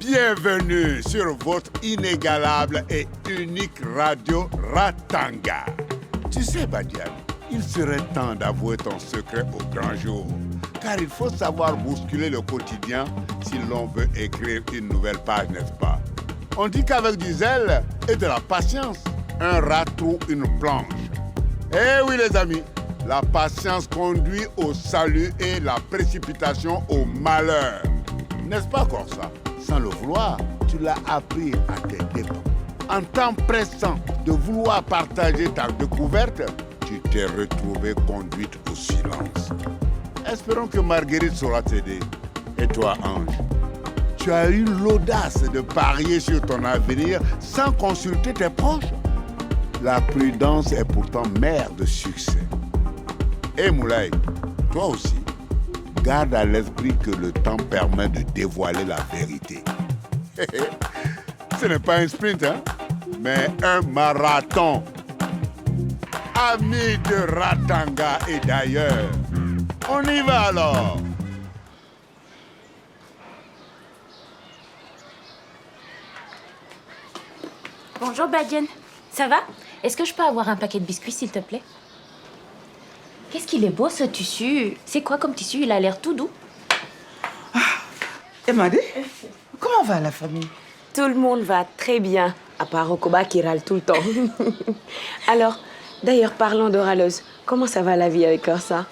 Bienvenue sur votre inégalable et unique radio Ratanga. Tu sais, Badiane, il serait temps d'avouer ton secret au grand jour. Car il faut savoir bousculer le quotidien si l'on veut écrire une nouvelle page, n'est-ce pas? On dit qu'avec du zèle et de la patience, un rat trouve une planche. Eh oui les amis, la patience conduit au salut et la précipitation au malheur. N'est-ce pas Corsa? Sans le vouloir, tu l'as appris à tes dépens. En t'empressant de vouloir partager ta découverte, tu t'es retrouvé conduite au silence. Espérons que Marguerite saura t'aider. Et toi, Ange, tu as eu l'audace de parier sur ton avenir sans consulter tes proches. La prudence est pourtant mère de succès. Et Moulay, toi aussi, garde à l'esprit que le temps permet de dévoiler la vérité. Ce n'est pas un sprint, hein, mais un marathon. Amis de Ratanga et d'ailleurs, on y va alors. Bonjour Badiane, ça va? Est-ce que je peux avoir un paquet de biscuits s'il te plaît? Qu'est-ce qu'il est beau ce tissu? C'est quoi comme tissu? Il a l'air tout doux. Emadé, comment va la famille? Tout le monde va très bien, à part Okoba qui râle tout le temps. Alors, d'ailleurs, parlons de râleuse. Comment ça va la vie avec Corsa?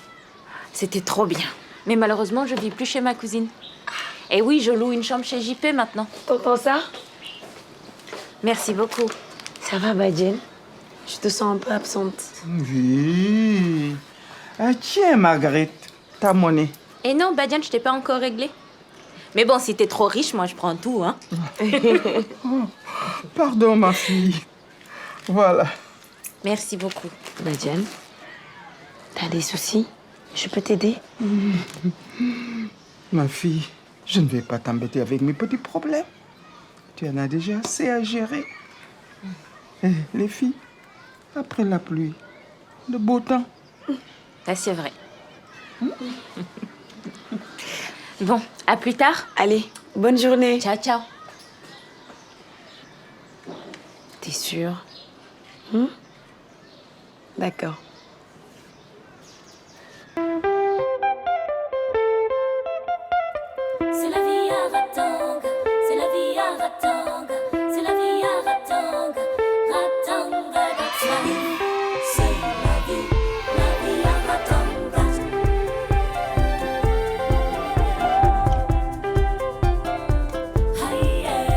C'était trop bien. Mais malheureusement, je vis plus chez ma cousine. Et oui, je loue une chambre chez JP maintenant. T'entends ça? Merci beaucoup. Ça va, Badiane? Je te sens un peu absente. Oui. Ah, tiens, Marguerite, ta monnaie. Et non, Badiane, je t'ai pas encore réglé. Mais bon, si t'es trop riche, moi je prends tout, hein. Pardon, ma fille. Voilà. Merci beaucoup. Badiane, t'as des soucis? Je peux t'aider? Ma fille, je ne vais pas t'embêter avec mes petits problèmes. Tu en as déjà assez à gérer. Eh, les filles, après la pluie, le beau temps. Ah, c'est vrai. Bon, à plus tard. Allez, bonne journée. Ciao, ciao. T'es sûre? D'accord. C'est la vie à Ratanga, c'est la vie à Ratanga, c'est la vie à Ratanga, Ratanga, that's life. C'est la vie à Ratanga. Aïe, aïe,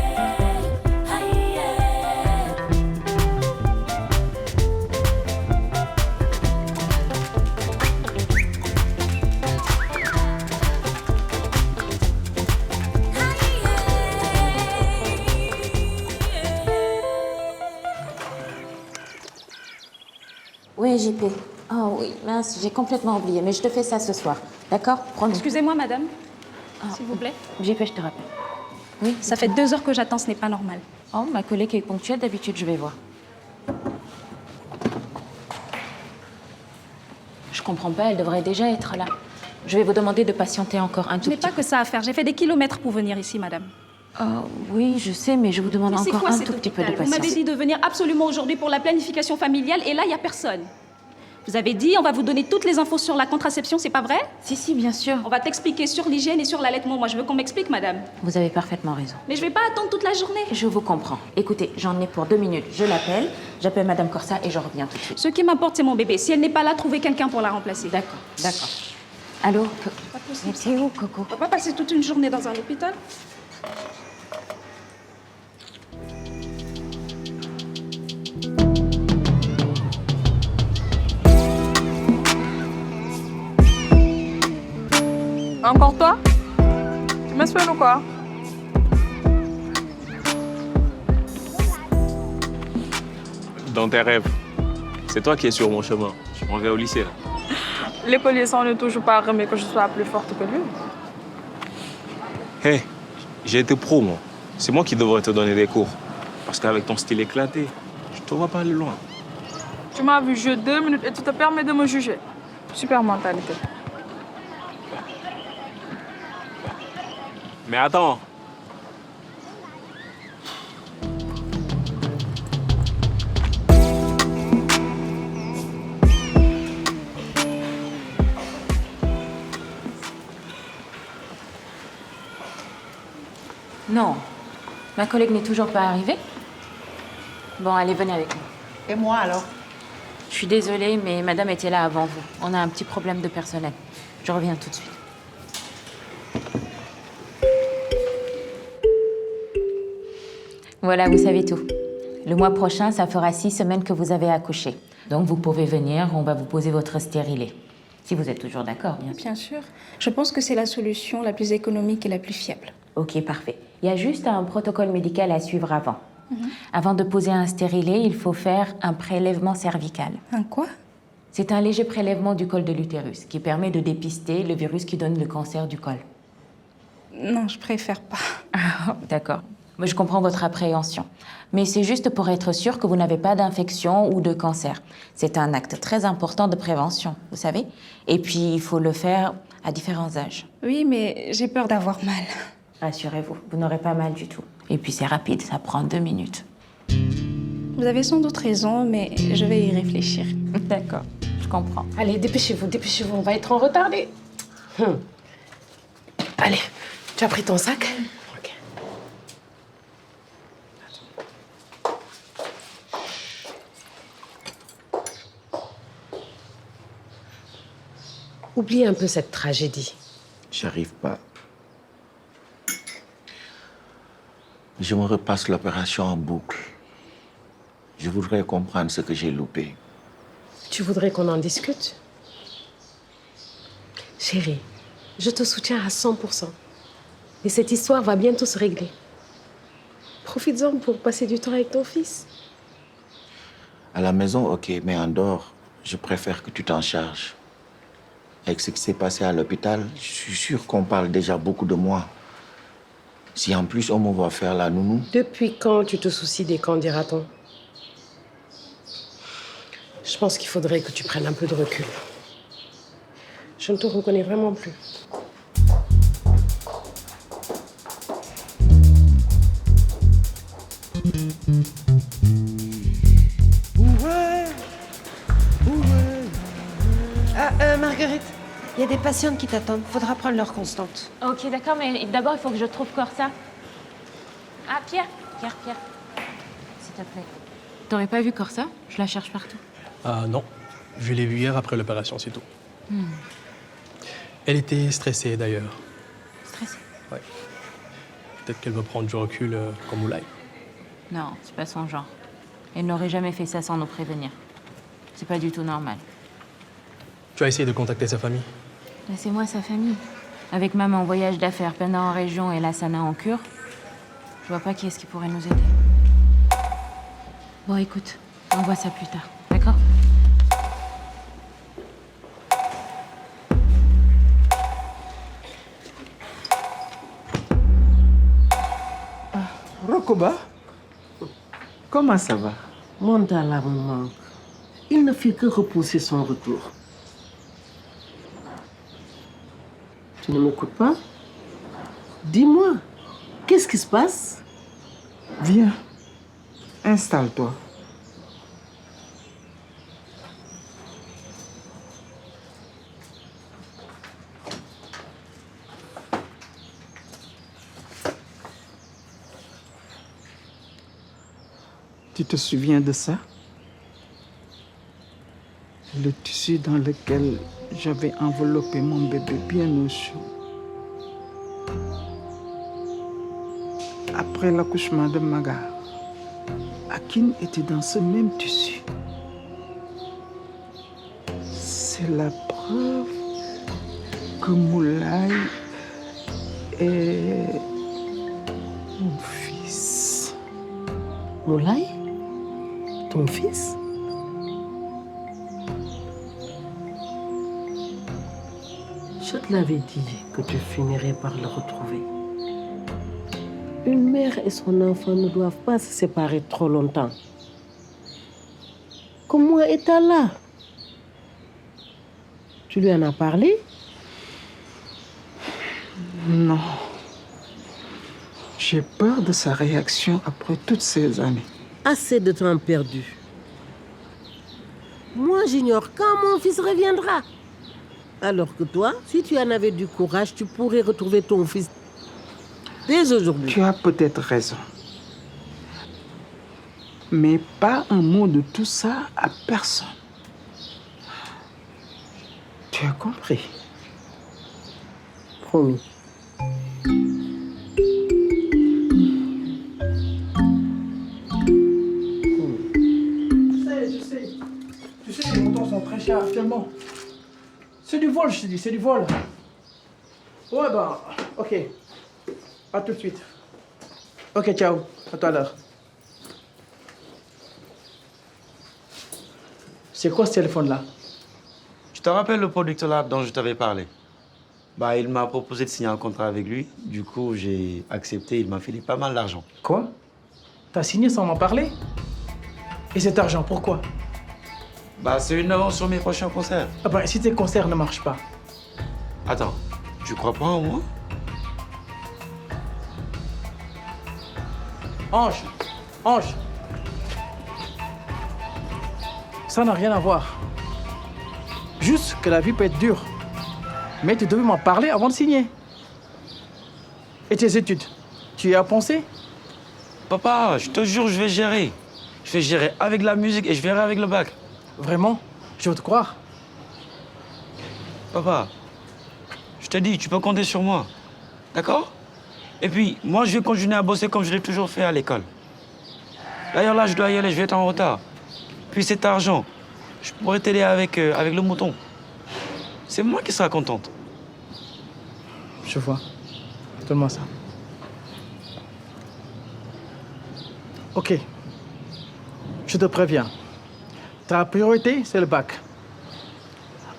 Oui, JP. Oh oui, mince, j'ai complètement oublié. Mais je te fais ça ce soir. D'accord? Promis. Excusez-moi, madame. S'il vous plaît. JP, je te rappelle. Oui, Ça fait 2 heures que j'attends, ce n'est pas normal. Oh, ma collègue est ponctuelle, d'habitude, je vais voir. Je comprends pas, elle devrait déjà être là. Je vais vous demander de patienter encore un Je tout n'ai petit pas que ça à faire. J'ai fait des kilomètres pour venir ici, madame. peu. Oui, je sais, mais je vous demande Mais c'est encore quoi un cet tout petit peu de hôpital? Vous patience. m'avez dit de venir absolument aujourd'hui pour la planification familiale et là, il n'y a personne. Vous avez dit, on va vous donner toutes les infos sur la contraception, c'est pas vrai? Si, bien sûr. On va t'expliquer sur l'hygiène et sur l'allaitement. Moi, je veux qu'on m'explique, madame. Vous avez parfaitement raison. Mais je vais pas attendre toute la journée. Je vous comprends. Écoutez, j'en ai pour 2 minutes. Je l'appelle, j'appelle Madame Corsa et je reviens tout de suite. Ce qui m'importe, c'est mon bébé. Si elle n'est pas là, trouvez quelqu'un pour la remplacer. D'accord. Allô? Pas possible. C'est où, Coco? On va pas passer toute une journée dans un hôpital. Encore toi? Tu m'espères ou quoi? Dans tes rêves, c'est toi qui es sur mon chemin. Je m'en vais au lycée, là. L'écolier sans ne toujours pas remet que je sois plus forte que lui. Hé, j'ai été pro, moi. C'est moi qui devrais te donner des cours. Parce qu'avec ton style éclaté, je te vois pas aller loin. Tu m'as vu jouer 2 minutes et tu te permets de me juger. Super mentalité. Mais attends, Non. Ma collègue n'est toujours pas arrivée. Bon, allez, venez avec moi. Et moi alors? Je suis désolée, mais madame était là avant vous. On a un petit problème de personnel. Je reviens tout de suite. Voilà, vous savez tout. Le mois prochain, ça fera 6 semaines que vous avez accouché. Donc, vous pouvez venir, on va vous poser votre stérilet. Si vous êtes toujours d'accord, bien sûr. Bien sûr. Je pense que c'est la solution la plus économique et la plus fiable. Ok, parfait. Il y a juste un protocole médical à suivre avant. Avant de poser un stérilet, il faut faire un prélèvement cervical. Un quoi? C'est un léger prélèvement du col de l'utérus qui permet de dépister le virus qui donne le cancer du col. Non, je préfère pas. Ah, d'accord. Moi, je comprends votre appréhension. Mais c'est juste pour être sûr que vous n'avez pas d'infection ou de cancer. C'est un acte très important de prévention, vous savez. Et puis, il faut le faire à différents âges. Oui, mais j'ai peur d'avoir mal. Rassurez-vous, vous n'aurez pas mal du tout. Et puis, c'est rapide, ça prend 2 minutes. Vous avez sans doute raison, mais je vais y réfléchir. D'accord, je comprends. Allez, dépêchez-vous, on va être en retard. Allez, tu as pris ton sac? Ok. Oublie un peu cette tragédie. J'arrive pas. Je me repasse l'opération en boucle. Je voudrais comprendre ce que j'ai loupé. Tu voudrais qu'on en discute? Chérie, je te soutiens à 100%. Et cette histoire va bientôt se régler. Profites-en pour passer du temps avec ton fils. À la maison, ok, mais en dehors, je préfère que tu t'en charges. Avec ce qui s'est passé à l'hôpital, je suis sûr qu'on parle déjà beaucoup de moi. Si en plus on me voit faire la nounou... Depuis quand tu te soucies des qu'en dira-t-on? Je pense qu'il faudrait que tu prennes un peu de recul. Je ne te reconnais vraiment plus. Marguerite, il y a des patientes qui t'attendent. Faudra prendre leur constante. Ok, d'accord, mais d'abord, il faut que je trouve Corsa. Ah, Pierre, s'il te plaît. T'aurais pas vu Corsa? Je la cherche partout. Ah non, je l'ai vue hier après l'opération, c'est tout. Elle était stressée d'ailleurs. Stressée? Ouais. Peut-être qu'elle veut prendre du recul comme Moulay. Non, c'est pas son genre. Elle n'aurait jamais fait ça sans nous prévenir. C'est pas du tout normal. Tu as essayé de contacter sa famille? Laissez-moi sa famille. Avec maman en voyage d'affaires, Penda en région et Lassana en cure, je vois pas qui est-ce qui pourrait nous aider. Bon, écoute, on voit ça plus tard, d'accord? Rokoba, comment ça va? Mon Talla me manque. Il ne fait que repousser son retour. Tu ne m'écoutes pas? Dis-moi, qu'est-ce qui se passe? Viens, installe-toi. Tu te souviens de ça? Le tissu dans lequel j'avais enveloppé mon bébé bien au chaud. Après l'accouchement de Maga, Akin était dans ce même tissu. C'est la preuve que Moulay est mon fils. Moulay? Ton fils? Je te l'avais dit que tu finirais par le retrouver. Une mère et son enfant ne doivent pas se séparer trop longtemps. Comment est-elle là? Tu lui en as parlé? Non. J'ai peur de sa réaction après toutes ces années. Assez de temps perdu. Moi, j'ignore quand mon fils reviendra. Alors que toi, si tu en avais du courage, tu pourrais retrouver ton fils. dès aujourd'hui. Tu as peut-être raison. Mais pas un mot de tout ça à personne. Tu as compris? Promis. Tu sais, les moutons sont très chers actuellement. C'est du vol, je te dis, c'est du vol. Ouais, ben, ok. À tout de suite. Ok, ciao. À tout à l'heure. C'est quoi ce téléphone-là? Tu te rappelles le producteur là dont je t'avais parlé? Bah, il m'a proposé de signer un contrat avec lui. Du coup, j'ai accepté. Il m'a filé pas mal d'argent. Quoi? T'as signé sans m'en parler? Et cet argent, pourquoi? Bah, c'est une avance sur mes prochains concerts. Ah ben, si tes concerts ne marchent pas. Attends, tu crois pas en moi? Ange! Ange! Ça n'a rien à voir. Juste que la vie peut être dure. Mais tu devais m'en parler avant de signer. Et tes études, tu y as pensé? Papa, je te jure, je vais gérer. Je vais gérer avec la musique et je verrai avec le bac. Vraiment? Je veux te croire. Papa, je te dis, tu peux compter sur moi. D'accord? Et puis, moi, je vais continuer à bosser comme je l'ai toujours fait à l'école. D'ailleurs, là, je dois y aller, je vais être en retard. Puis cet argent, je pourrais t'aider avec le mouton. C'est moi qui serai contente. Je vois. Donne-moi ça. Ok. Je te préviens. Ta priorité, c'est le bac.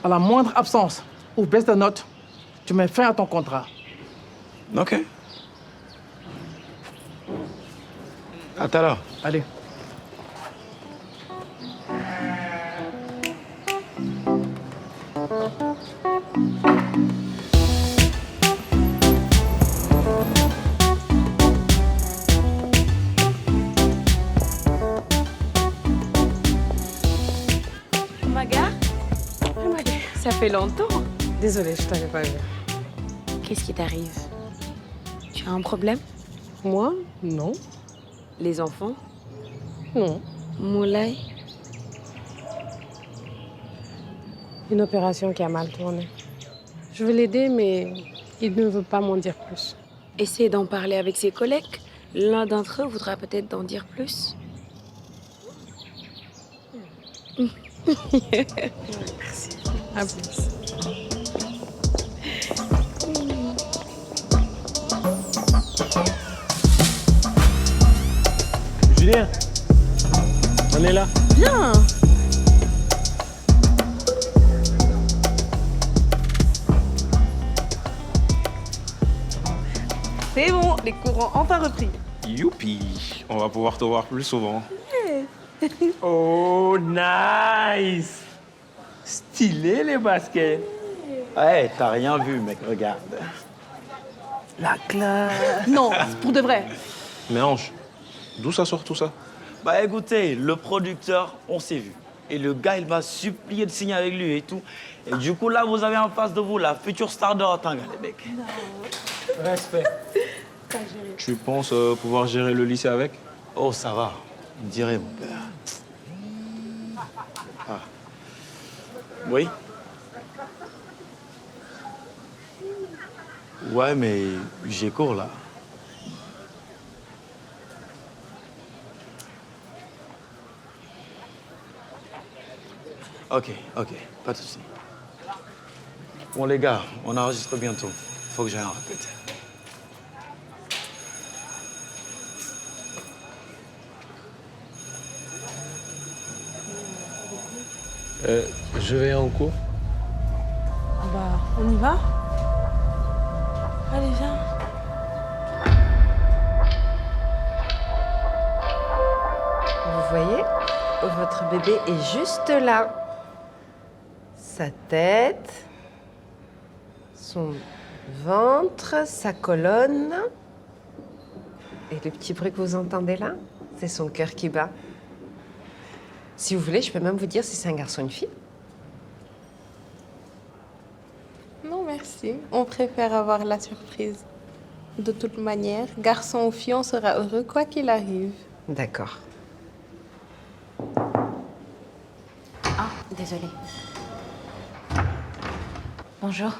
À la moindre absence ou baisse de notes, tu mets fin à ton contrat. Ok. À tout à l'heure. Allez. Maga? Ça fait longtemps. Désolée, je t'avais pas vu. Qu'est-ce qui t'arrive? Tu as un problème? Moi? Non. Les enfants? Non. Moulay? Une opération qui a mal tourné. Je veux l'aider, mais il ne veut pas m'en dire plus. Essaie d'en parler avec ses collègues. L'un d'entre eux voudra peut-être t'en dire plus. Merci. À plus. Julien, on est là. Bien. C'est bon, les cours ont enfin repris. Youpi, on va pouvoir te voir plus souvent. Oh, nice. Stylé les baskets. Ouais, t'as rien vu, mec, regarde. La classe. Non, pour de vrai. Mais Ange, d'où ça sort tout ça? Bah écoutez, le producteur, on s'est vu. Et le gars, il m'a supplié de signer avec lui et tout. Et du coup, là, vous avez en face de vous la future star de Ratanga, les mecs. Respect. Tu penses pouvoir gérer le lycée avec? Oh, ça va. Il dirait, mon père. Ah. Oui? Ouais, mais j'ai cours, là. Ok, pas de souci. Bon, les gars, on enregistre bientôt. Faut que j'aille en répéter. Je vais en cours. Bah, on y va? Allez, viens. Vous voyez, votre bébé est juste là. Sa tête, son ventre, sa colonne. Et le petit bruit que vous entendez là, c'est son cœur qui bat. Si vous voulez, je peux même vous dire si c'est un garçon ou une fille. Non, merci. On préfère avoir la surprise. De toute manière, garçon ou fille, on sera heureux quoi qu'il arrive. D'accord. Ah, désolée. Bonjour.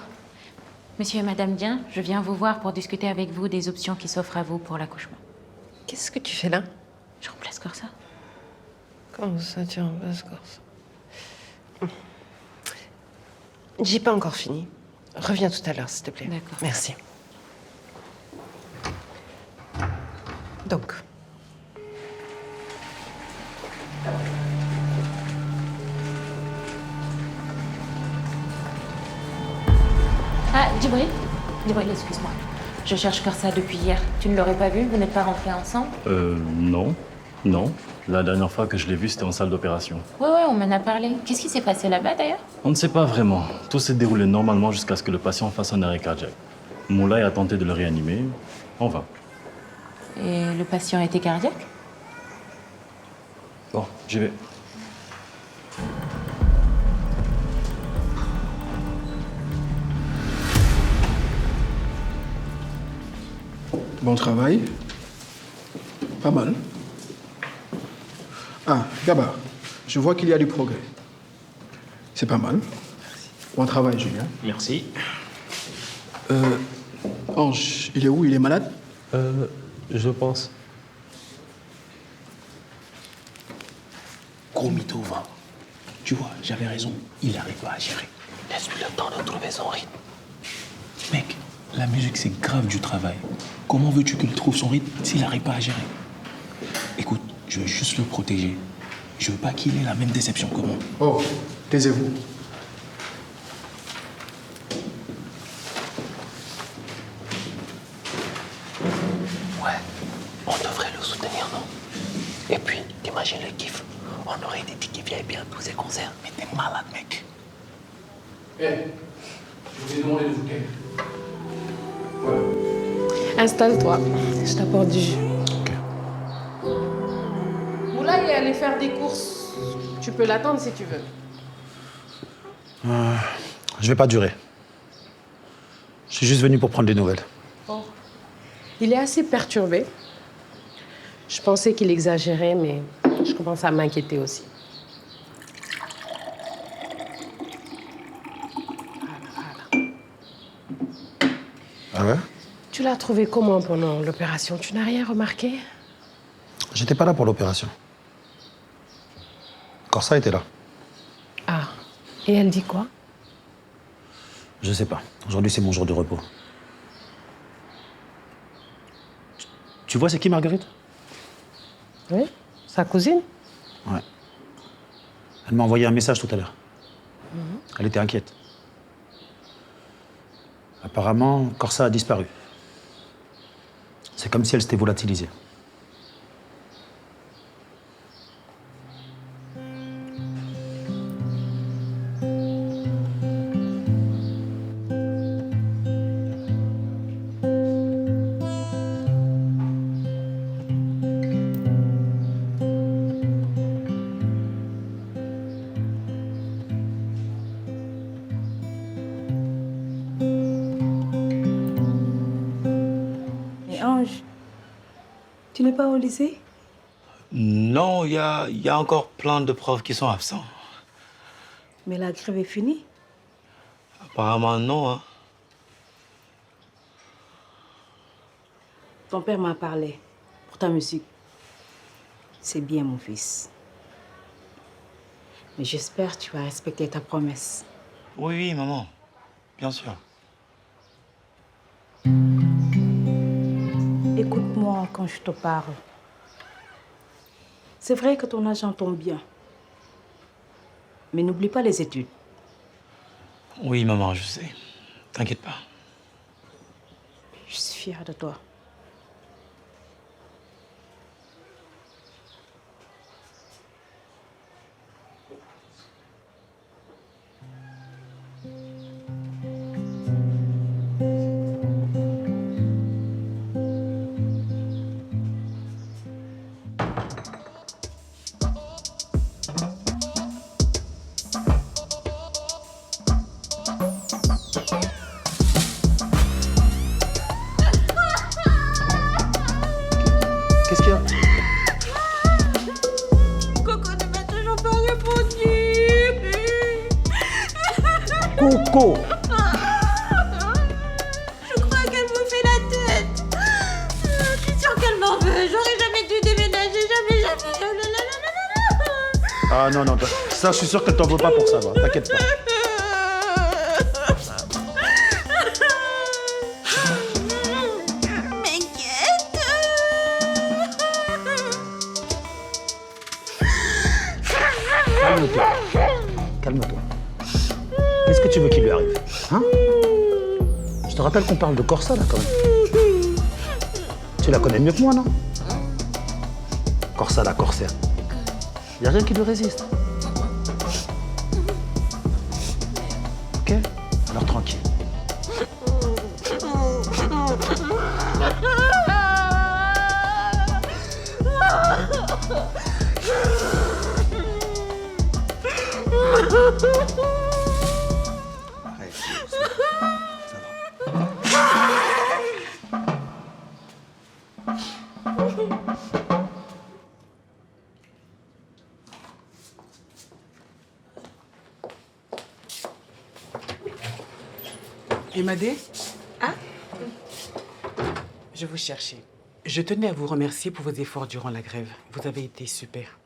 Monsieur et Madame Dien, je viens vous voir pour discuter avec vous des options qui s'offrent à vous pour l'accouchement. Qu'est-ce que tu fais là? Je remplace Corsa. Comment ça, tu remplaces Corsa? J'ai pas encore fini. Reviens tout à l'heure, s'il te plaît. D'accord. Merci. Donc. Ah, Djibril, excuse-moi. Je cherche Corsa depuis hier. Tu ne l'aurais pas vu? Vous n'êtes pas rentrés ensemble? Non. Non. La dernière fois que je l'ai vu, c'était en salle d'opération. Ouais, on m'en a parlé. Qu'est-ce qui s'est passé là-bas d'ailleurs? On ne sait pas vraiment. Tout s'est déroulé normalement jusqu'à ce que le patient fasse un arrêt cardiaque. Moulay a tenté de le réanimer. On va. Et le patient était cardiaque? Bon, j'y vais. Bon travail. Pas mal. Ah, Gaba, je vois qu'il y a du progrès. C'est pas mal. Bon travail, Julien. Merci. Ange, il est où? Il est malade? Je pense. Gros mytho, va. Tu vois, j'avais raison. Il n'arrive pas à gérer. Laisse-lui le temps de trouver son rythme. Mec, la musique, c'est grave du travail. Comment veux-tu qu'il trouve son rythme s'il n'arrive pas à gérer? Écoute, je veux juste le protéger. Je veux pas qu'il ait la même déception que moi. Oh, taisez-vous. Ouais, on devrait le soutenir, non? Et puis, t'imagines le kiff? On aurait des tickets VIP à tous ces concerts. Mais t'es malade, mec. Eh, je vous ai demandé de vous calmer. Voilà. Installe-toi, je t'apporte du jus. Moulay est allé faire des courses. Tu peux l'attendre si tu veux. Je vais pas durer. Je suis juste venu pour prendre des nouvelles. Oh. Il est assez perturbé. Je pensais qu'il exagérait, mais je commence à m'inquiéter aussi. Ah ouais? Tu l'as trouvé comment pendant l'opération? Tu n'as rien remarqué? J'étais pas là pour l'opération. Corsa était là. Ah. Et elle dit quoi? Je sais pas. Aujourd'hui, c'est mon jour de repos. Tu vois, c'est qui Marguerite? Oui, sa cousine. Ouais. Elle m'a envoyé un message tout à l'heure. Elle était inquiète. Apparemment, Corsa a disparu. C'est comme si elle s'était volatilisée. Mais Ange, tu n'es pas au lycée? Non, il y a encore plein de profs qui sont absents. Mais la grève est finie. Apparemment, non. Hein. Ton père m'a parlé pour ta musique. C'est bien, mon fils. Mais j'espère que tu vas respecter ta promesse. Oui, oui, maman. Bien sûr. Écoute-moi quand je te parle. C'est vrai que ton argent tombe bien. Mais n'oublie pas les études. Oui, maman, je sais. T'inquiète pas. Je suis fière de toi. Qu'est-ce qu'il y a? Coco ne m'a toujours pas répondu. Coco! Je crois qu'elle me fait la tête. Je suis sûre qu'elle m'en veut. J'aurais jamais dû déménager. Jamais. Ah non, non, ça, je suis sûr qu'elle t'en veut pas pour ça, va. T'inquiète pas. Calme-toi. Calme-toi. Qu'est-ce que tu veux qu'il lui arrive? Hein? Je te rappelle qu'on parle de Corsa, là, quand même. Tu la connais mieux que moi, non? Corsa, la corsaire. Y a rien qui lui résiste. Ok? Alors tranquille. Emadé? Ah? Je vous cherchais. Je tenais à vous remercier pour vos efforts durant la grève. Vous avez été super.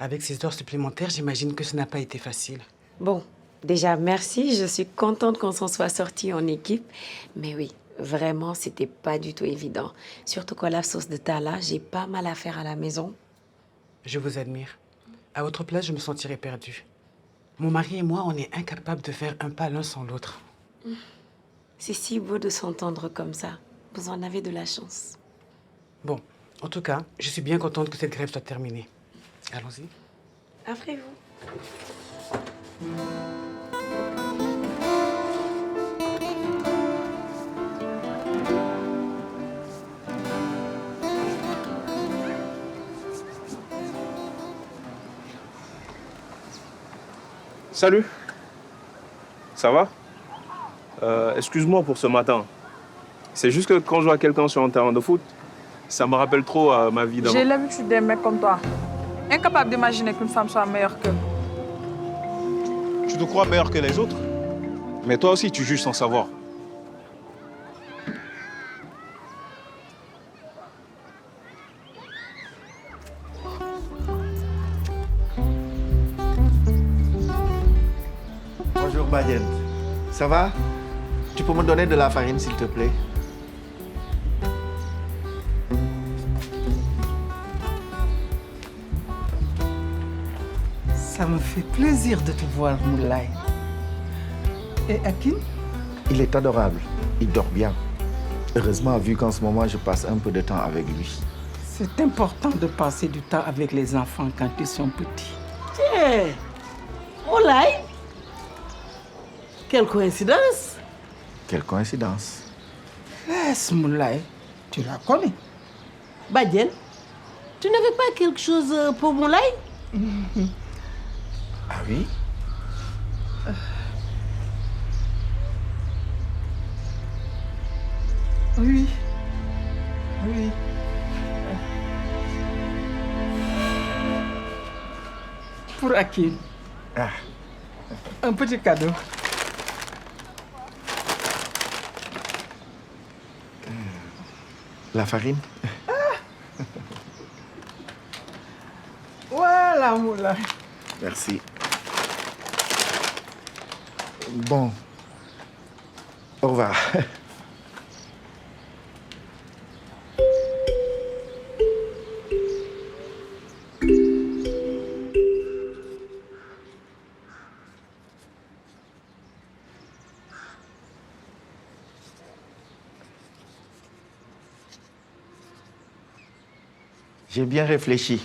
Avec ces heures supplémentaires, j'imagine que ce n'a pas été facile. Bon, déjà, merci. Je suis contente qu'on s'en soit sorti en équipe. Mais oui, vraiment, c'était pas du tout évident. Surtout qu'à l'absence de Tala, j'ai pas mal à faire à la maison. Je vous admire. À votre place, je me sentirais perdue. Mon mari et moi, on est incapables de faire un pas l'un sans l'autre. C'est si beau de s'entendre comme ça. Vous en avez de la chance. Bon, en tout cas, je suis bien contente que cette grève soit terminée. Allons-y. Après vous. Salut. Ça va? Excuse-moi pour ce matin. C'est juste que quand je vois quelqu'un sur un terrain de foot, ça me rappelle trop ma vie d'avant. J'ai l'habitude des mecs comme toi. Incapable d'imaginer qu'une femme soit meilleure qu'eux. Tu te crois meilleur que les autres? Mais toi aussi, tu juges sans savoir. Bonjour Badiane. Ça va? Tu peux me donner de la farine, s'il te plaît? Ça me fait plaisir de te voir, Moulay. Et Hakim? Il est adorable. Il dort bien. Heureusement, vu qu'en ce moment, je passe un peu de temps avec lui. C'est important de passer du temps avec les enfants quand ils sont petits. Tiens, Moulay? Quelle coïncidence! Quelle coïncidence. Laisse Moulay, tu la connais. Badiane, tu n'avais pas quelque chose pour Moulay? Ah oui? Oui. Oui. Pour Hakim. Ah. Un petit cadeau. La farine? Voilà, Moulay. Merci. Bon. Au revoir. J'ai bien réfléchi.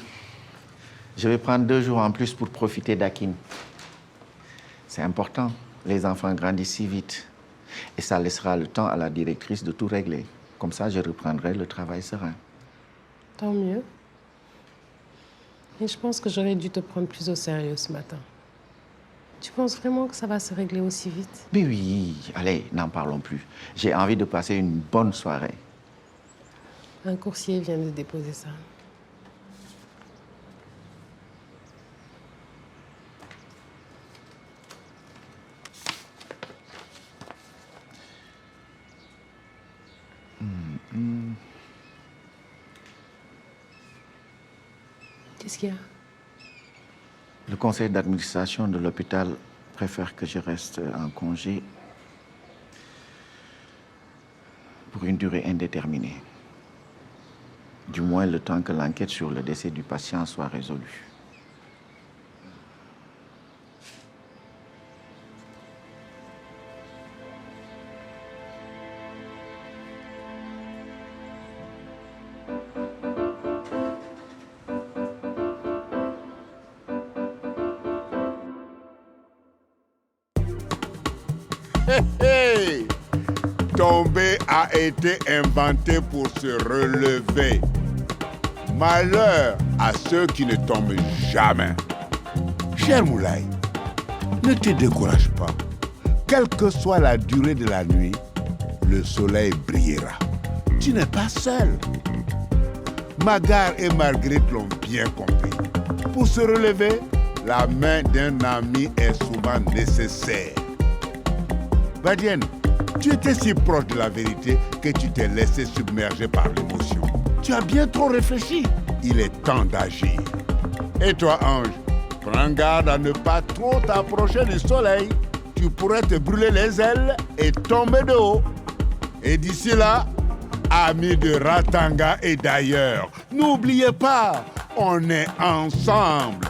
Je vais prendre 2 jours en plus pour profiter d'Hakim. C'est important. Les enfants grandissent si vite. Et ça laissera le temps à la directrice de tout régler. Comme ça, je reprendrai le travail serein. Tant mieux. Et je pense que j'aurais dû te prendre plus au sérieux ce matin. Tu penses vraiment que ça va se régler aussi vite? Mais oui, allez, n'en parlons plus. J'ai envie de passer une bonne soirée. Un coursier vient de déposer ça. Qu'est-ce qu'il y a? Le conseil d'administration de l'hôpital préfère que je reste en congé pour une durée indéterminée. Du moins le temps que l'enquête sur le décès du patient soit résolue. Hey! Tomber a été inventé pour se relever. Malheur à ceux qui ne tombent jamais. Cher Moulay, ne te décourage pas. Quelle que soit la durée de la nuit, le soleil brillera. Tu n'es pas seul. Magar et Marguerite l'ont bien compris. Pour se relever, la main d'un ami est souvent nécessaire. Badiane, tu étais si proche de la vérité que tu t'es laissé submerger par l'émotion. Tu as bien trop réfléchi. Il est temps d'agir. Et toi, Ange, prends garde à ne pas trop t'approcher du soleil. Tu pourrais te brûler les ailes et tomber de haut. Et d'ici là, amis de Ratanga et d'ailleurs, n'oubliez pas, on est ensemble.